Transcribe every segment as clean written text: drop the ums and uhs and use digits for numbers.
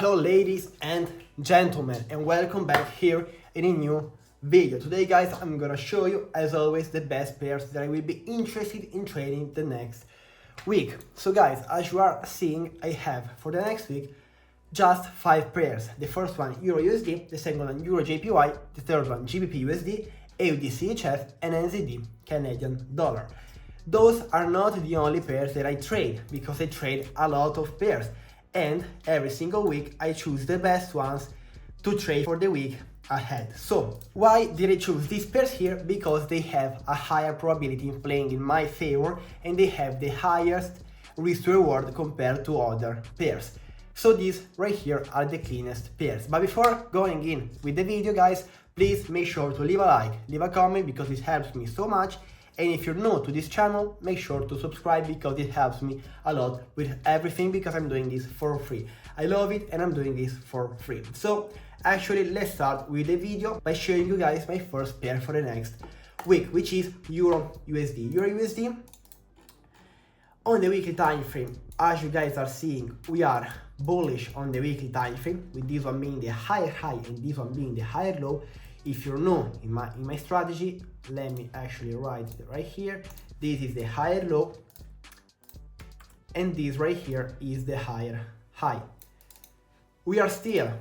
Hello ladies and gentlemen, and welcome back here in a new video. Today guys, I'm gonna show you as always the best pairs that I will be interested in trading the next week. So guys, as you are seeing, I have for the next week just 5 pairs. The first one Euro USD, the second one Euro JPY, the third one GBP USD, AUD CHF and NZD Canadian dollar. Those are not the only pairs that I trade, because I trade a lot of pairs. And every single week I choose the best ones to trade for the week ahead. So why did I choose these pairs here? Because they have a higher probability in playing in my favor and they have the highest risk to reward compared to other pairs. So these right here are the cleanest pairs. But before going in with the video guys, please make sure to leave a like, leave a comment, because it helps me so much. And if you're new to this channel, make sure to subscribe, because it helps me a lot with everything, because I'm doing this for free. I love it and I'm doing this for free. So actually let's start with the video by showing you guys my first pair for the next week, which is Euro USD. Euro USD on the weekly time frame, as you guys are seeing, we are bullish on the weekly time frame, with this one being the higher high and this one being the higher low. If you're new in my strategy, let me actually write it right here. This is the higher low and this right here is the higher high. We are still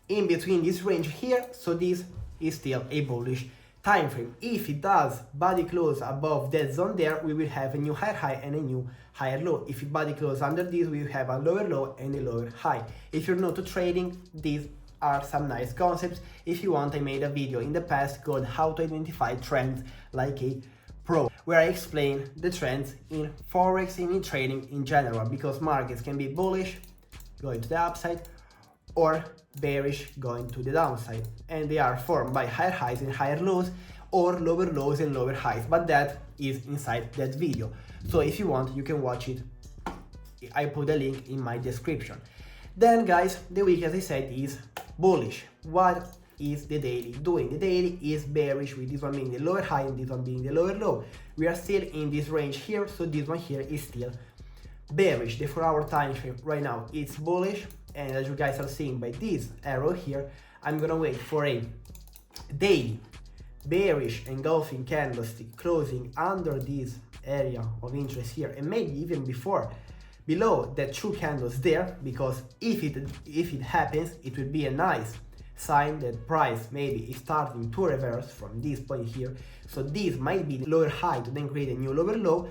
in between this range here, so this is still a bullish time frame. If it does body close above that zone there, we will have a new higher high and a new higher low. If it body close under this, we will have a lower low and a lower high. If you're new to trading, these are some nice concepts. If you want, I made a video in the past called How to Identify Trends Like a Pro, where I explain the trends in Forex and in trading in general, because markets can be bullish going to the upside or bearish going to the downside, and they are formed by higher highs and higher lows, or lower lows and lower highs, but that is inside that video. So if you want, you can watch it. I put a link in my description. Then guys, the week, as I said, is bullish. What is the daily doing? The daily is bearish, with this one being the lower high and this one being the lower low. We are still in this range here, so this one here is still bearish. The 4-hour time frame right now it's bullish, and as you guys are seeing by this arrow here, I'm gonna wait for a daily bearish engulfing candlestick closing under this area of interest here, and maybe even below that 2 candles there, because if it happens, it will be a nice sign that price maybe is starting to reverse from this point here. So this might be the lower high to then create a new lower low.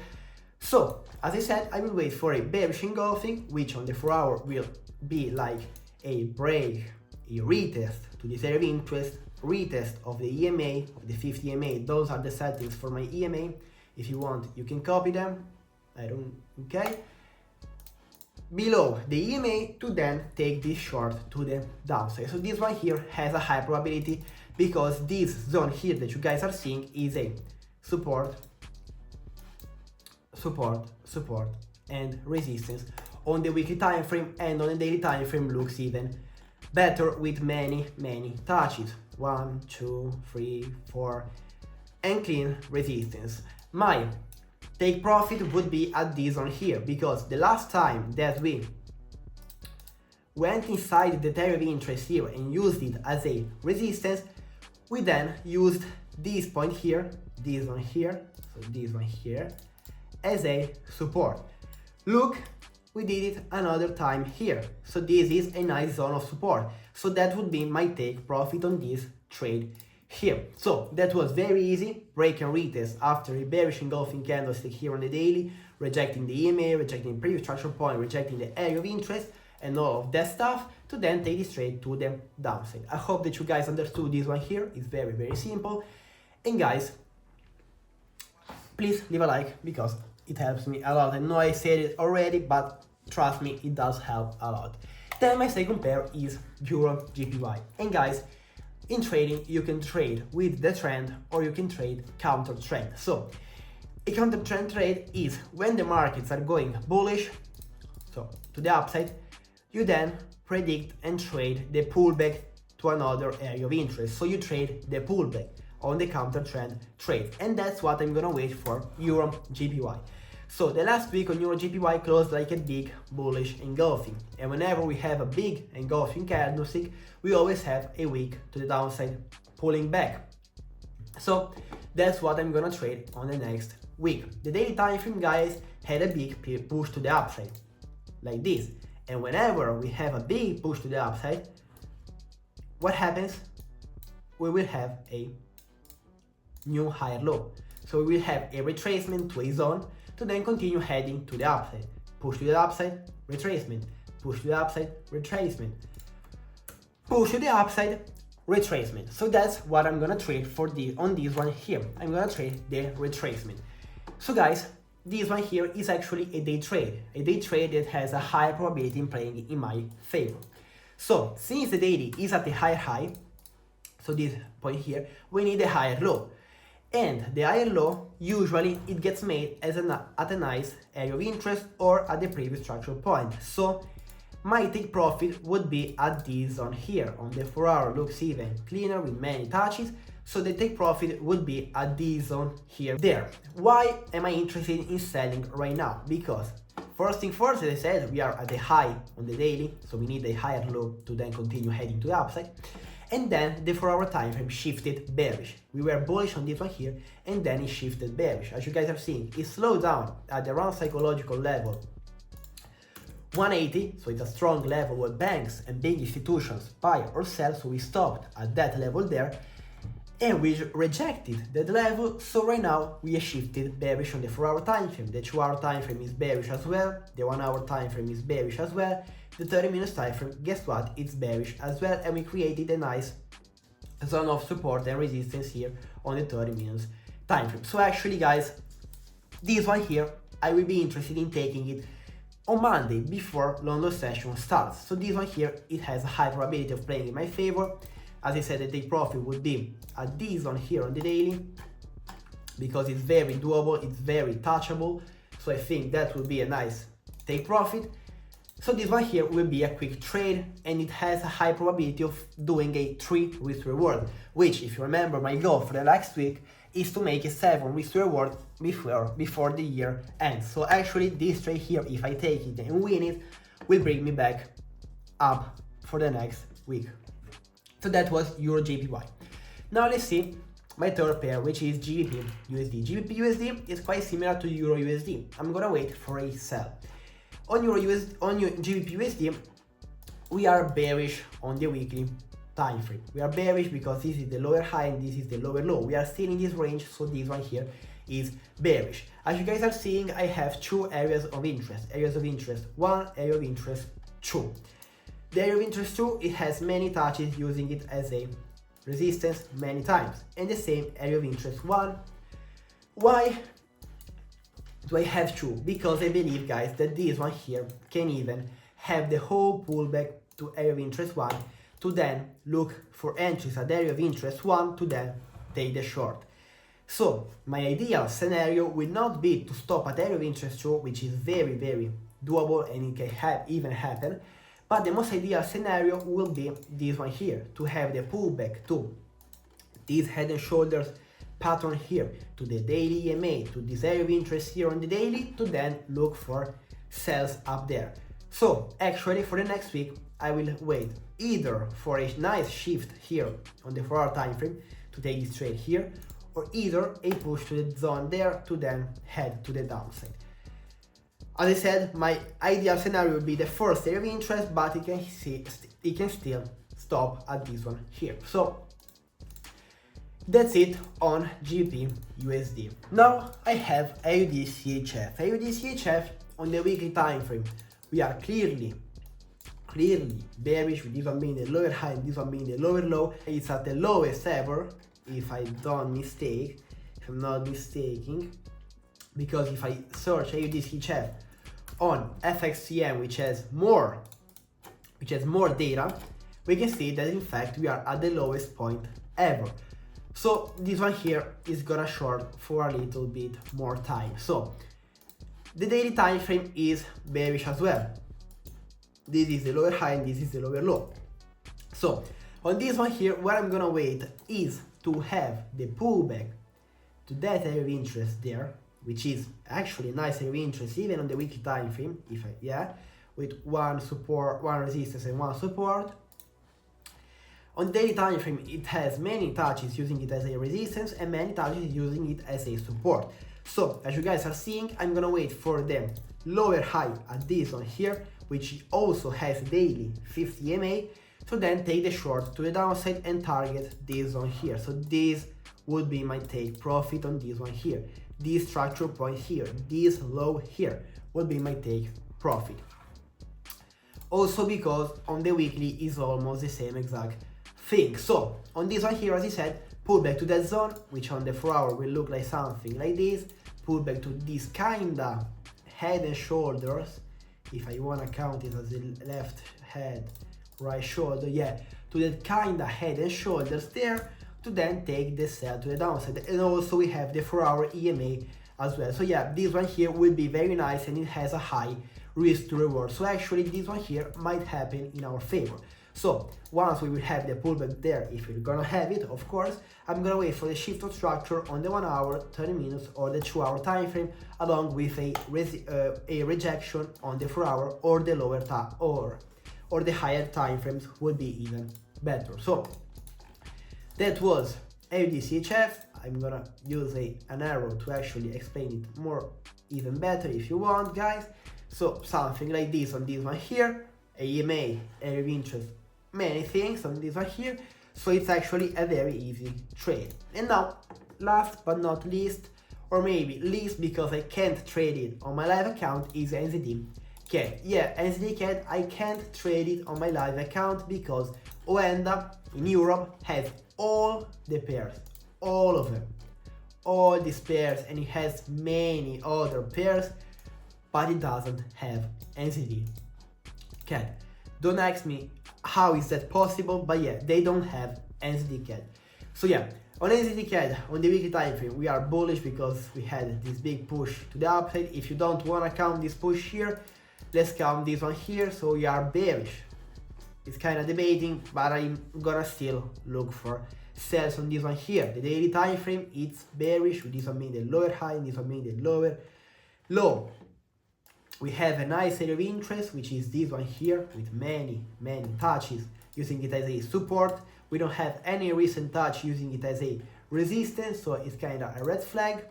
So as I said, I will wait for a bearish engulfing, which on the 4-hour will be like a break, a retest to this area of interest, retest of the EMA, of the 50 EMA. Those are the settings for my EMA. If you want, you can copy them. Okay. Below the EMA to then take this short to the downside. So this one here has a high probability, because this zone here that you guys are seeing is a support, and resistance on the weekly time frame, and on the daily time frame looks even better with many touches. 1, 2, 3, 4 and clean resistance. My take profit would be at this one here, because the last time that we went inside the area of interest here and used it as a resistance, we then used this point here, this one here, so this one here, as a support. Look, we did it another time here, so this is a nice zone of support. So that would be my take profit on this trade here. So that was very easy, break and retest after a bearish engulfing candlestick here on the daily, rejecting the EMA, rejecting the previous structure point, rejecting the area of interest and all of that stuff, to then take this trade to the downside. I hope that you guys understood this one here. It's very simple. And guys, please leave a like, because it helps me a lot. I know I said it already, but trust me, it does help a lot. Then my second pair is Euro JPY. And guys, in trading, you can trade with the trend or you can trade counter trend. So a counter trend trade is when the markets are going bullish, so to the upside, you then predict and trade the pullback to another area of interest. So you trade the pullback on the counter trend trade, and that's what I'm gonna wait for Euro JPY. So the last week on EuroJPY closed like a big bullish engulfing, and whenever we have a big engulfing candlestick, we always have a week to the downside pulling back. So that's what I'm gonna trade on the next week. The daily time frame, guys, had a big push to the upside, like this. And whenever we have a big push to the upside, what happens? We will have a new higher low. So we will have a retracement to a zone to then continue heading to the upside. Push to the upside, retracement. Push to the upside, retracement. Push to the upside, retracement. So that's what I'm gonna trade for on this one here. I'm gonna trade the retracement. So guys, this one here is actually a day trade that has a high probability in playing in my favor. So since the daily is at the higher high, so this point here, we need a higher low. And the higher low, usually it gets made at a nice area of interest or at the previous structural point. So my take profit would be at this zone here. On the 4 hour looks even cleaner with many touches. So the take profit would be at this zone here, there. Why am I interested in selling right now? Because first thing first, as I said, we are at the high on the daily, so we need a higher low to then continue heading to the upside. And then the 4 hour time frame shifted bearish. We were bullish on this one here, and then it shifted bearish. As you guys are seeing, it slowed down at the around psychological level 180, so it's a strong level where banks and big institutions buy or sell, so we stopped at that level there, and we rejected that level. So right now we have shifted bearish on the 4 hour time frame. The 2 hour time frame is bearish as well, the 1 hour time frame is bearish as well, the 30 minutes time frame, guess what, it's bearish as well, and we created a nice zone of support and resistance here on the 30 minutes time frame. So actually guys, this one here, I will be interested in taking it on Monday before London session starts. So this one here, it has a high probability of playing in my favor. As I said, the take profit would be at this one here on the daily, because it's very doable, it's very touchable. So I think that will be a nice take profit. So this one here will be a quick trade, and it has a high probability of doing a 3 risk reward, which, if you remember, my goal for the next week is to make a 7 risk reward before the year ends. So actually this trade here, if I take it and win it, will bring me back up for the next week. So that was EuroJPY. Now let's see my third pair, which is GBP USD. GBP USD is quite similar to Euro USD. I'm gonna wait for a sell. On GBP USD, we are bearish on the weekly time frame. We are bearish because this is the lower high and this is the lower low. We are still in this range, so this one here is bearish. As you guys are seeing, I have 2 areas of interest. Areas of interest 1, area of interest 2. The area of interest 2, it has many touches, using it as a resistance many times. And the same area of interest 1. Why do I have 2? Because I believe, guys, that this one here can even have the whole pullback to area of interest 1 to then look for entries at area of interest 1 to then take the short. So my ideal scenario will not be to stop at area of interest 2, which is very, very doable and it can even happen. But the most ideal scenario will be this one here, to have the pullback to this head and shoulders pattern here, to the daily EMA, to this area of interest here on the daily, to then look for sells up there. So actually for the next week, I will wait either for a nice shift here on the 4 hour time frame to take this trade here, or either a push to the zone there to then head to the downside. As I said, my ideal scenario would be the first area of interest, but it can still stop at this one here. So that's it on GBP USD. Now I have AUD CHF. AUD CHF on the weekly time frame, we are clearly bearish, with this one being the lower high and this one being the lower low. It's at the lowest ever, if I don't mistake, if I'm not mistaken, because if I search AUD CHF on FXCM, which has more data, we can see that in fact we are at the lowest point ever. So this one here is gonna short for a little bit more time. So the daily time frame is bearish as well. This is the lower high and this is the lower low. So on this one here, what I'm gonna wait is to have the pullback to that area of interest there, which is actually a nice area of interest even on the weekly time frame, with one resistance and one support. On the daily time frame, it has many touches using it as a resistance and many touches using it as a support. So as you guys are seeing, I'm gonna wait for the lower high at this one here, which also has daily 50 EMA, to then take the short to the downside and target this one here. So this would be my take profit on this one here. This structure point here, this low here would be my take profit. Also because on the weekly is almost the same exact thing. So on this one here, as I said, pull back to that zone, which on the 4 hour will look like something like this. Pull back to this kinda head and shoulders, if I wanna count it as the left head, right shoulder, to that kinda head and shoulders there, to then take the sell to the downside. And also we have the 4 hour EMA as well. So this one here will be very nice and it has a high risk to reward. So actually this one here might happen in our favor. So once we will have the pullback there, if we're gonna have it, of course, I'm gonna wait for the shift of structure on the 1 hour, 30 minutes or the 2 hour time frame, along with a rejection on the 4 hour or the lower time or the higher time frames would be even better. So that was AUDCHF. I'm gonna use an arrow to actually explain it more even better if you want, guys. So something like this on this one here, EMA, area of interest, many things on this one here. So it's actually a very easy trade. And now, last but not least, or maybe least because I can't trade it on my live account, is NZD CAD. NZD CAD, I can't trade it on my live account because Oenda in Europe has all the pairs, all of them, all these pairs, and it has many other pairs, but it doesn't have NZD CAD. Don't ask me how is that possible, but they don't have NZD CAD. So on NZD CAD, on the weekly time frame, we are bullish because we had this big push to the upside. If you don't want to count this push here, let's count this one here. So we are bearish. It's kind of debating, but I'm gonna still look for sells on this one here. The daily time frame, it's bearish, with this one being the lower high and this one being the lower low. We have a nice area of interest, which is this one here, with many touches using it as a support. We don't have any recent touch using it as a resistance, so it's kind of a red flag.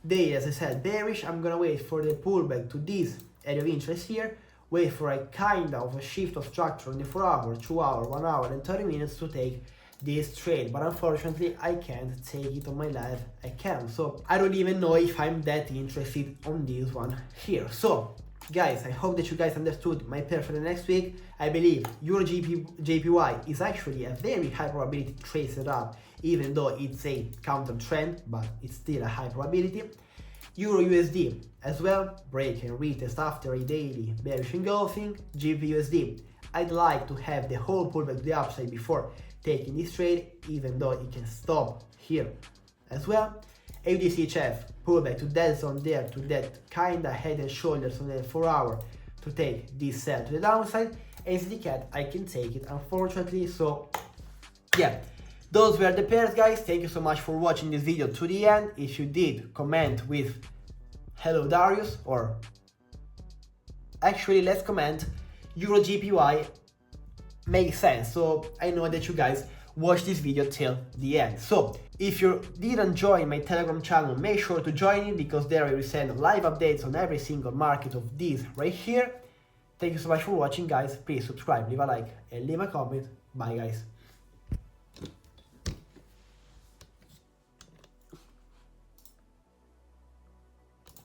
They, as I said, bearish. I'm gonna wait for the pullback to this area of interest here, wait for a kind of a shift of structure on the 4 hour, 2 hour, 1 hour and 30 minutes to take this trade, but unfortunately I can't take it on my live account, so I don't even know if I'm that interested on this one here. So guys, I hope that you guys understood my pair for the next week. I believe Euro JPY is actually a very high probability trade setup, even though it's a counter trend, but it's still a high probability. Euro USD as well, break and retest after a daily bearish engulfing. GBP USD, I'd like to have the whole pullback to the upside before taking this trade, even though it can stop here as well. AUDCHF, pullback to that zone there, to that kinda head and shoulders on the 4 hour to take this sell to the downside. NZD CAD, I can take it unfortunately. So those were the pairs, guys. Thank you so much for watching this video to the end. If you did, comment with hello Darius, or actually let's comment Euro JPY makes sense, so I know that you guys watch this video till the end. So if you didn't join my Telegram channel, make sure to join it, because there I will send live updates on every single market of these right here. Thank you so much for watching, guys. Please subscribe, leave a like and leave a comment. Bye guys.